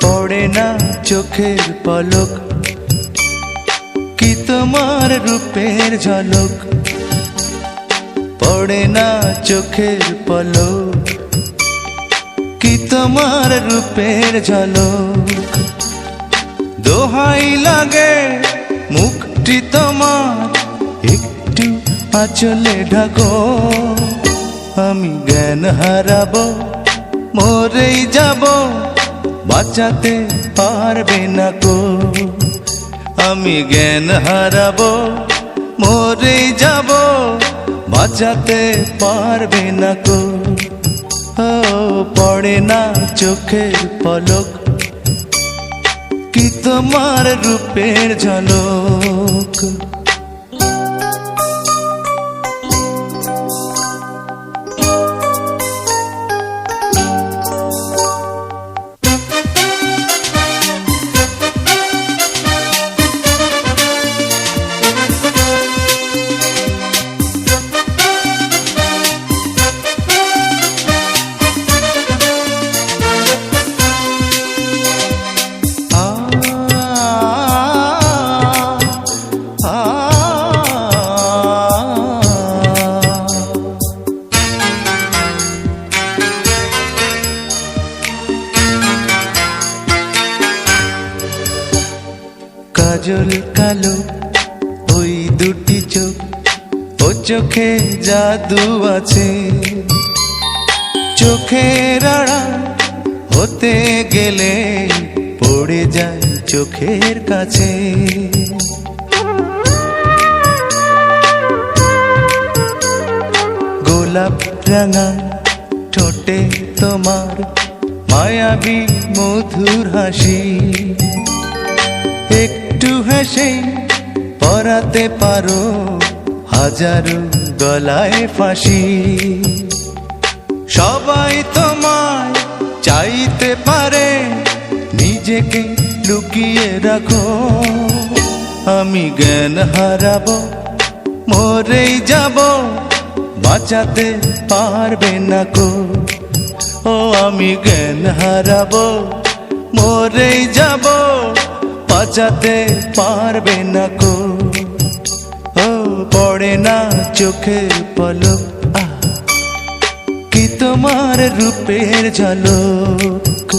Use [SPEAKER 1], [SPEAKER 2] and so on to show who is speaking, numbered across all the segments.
[SPEAKER 1] পড়ে না চোখের পলক, কি তোমার রূপের ঝলক। পড়ে না চোখের পলক, কি তোমার রূপের ঝলক। দোহাই লাগে মুখটি তোমার, একটু আঁচলে ঢাকো। আমি জ্ঞান হারাবো, মরেই যাব, বাঁচাতে পারবে না কো। আমি জ্ঞান হারাবো, মরেই যাব, বাঁচাতে পারবে না কো। ও পড়ে না চোখের পলক, কি তোমার রূপের ঝলক। কাজল কালো ওই দুটি চোখ, ও চোখে জাদু আছে। চোখের আড়াল হতে গেলে পড়ে যায় চোখের কাছে। গোলাপ রাঙা ঠোঁটে তোমার মায়াবী মধুর হাসি। একটু হেসে পরাতে পারো হাজারো গলায় ফাঁসি। সবাই তোমায় চাইতে পারে, নিজেকে লুকিয়ে রাখো। আমি জ্ঞান হারাবো, মরেই যাব, বাঁচাতে পারবে না কো। ও আমি জ্ঞান হারাবো, মরেই যাব, বাঁচাতে পারবে না কো। ও পড়ে না চোখের পলক, কি তোমার রূপের ঝলক।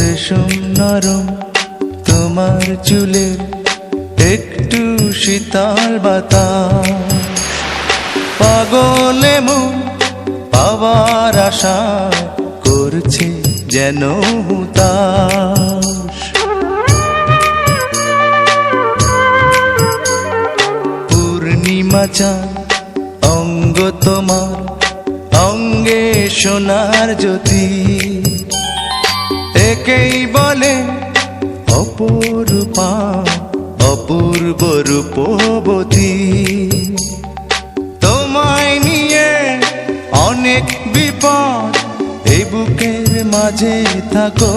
[SPEAKER 1] রেশম নরম তোমার চুলের, একটু শীতল বাতাস। পাগলে মন পাওয়ার আশা করছে যেন হুতাশ। পূর্ণিমা চাঁদ অঙ্গ তোমার, অঙ্গে সোনার জ্যোতি। একেই বলে অপরূপা, অপূর্ব রূপবতী। তোমায় নিয়ে অনেক বিপদ, এই বুকের মাঝে থাকো।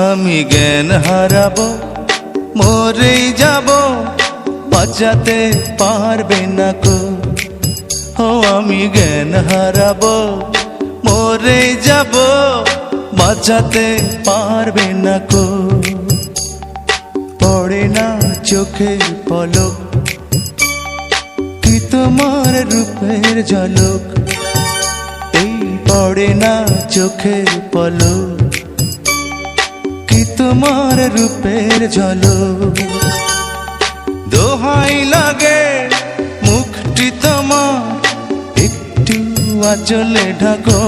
[SPEAKER 1] আমি জ্ঞান হারাবো, মরেই যাব, বাঁচাতে পারবে না কো। ও আমি জ্ঞান হারাবো, মরেই যাব, বাঁচাতে পারবে না কো। পড়ে না চোখের পলক, কি তোমার রূপের ঝলক। এই পড়ে না চোখের পলক, কি তোমার রূপের ঝলক। দোহাই লাগে মুখটি তোমার, একটু আঁচলে ঢাকো।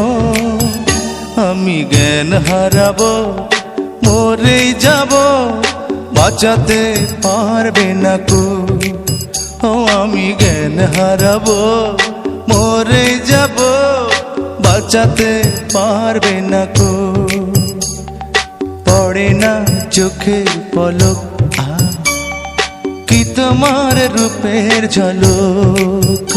[SPEAKER 1] আমি জ্ঞান হারাবো, মরেই যাব, বাঁচাতে পারবে না কো। ও আমি জ্ঞান হারাবো, মরে যাব, বাঁচাতে পারবে না কো। পড়ে না চোখের পলক, কি তোমার রূপের ঝলক।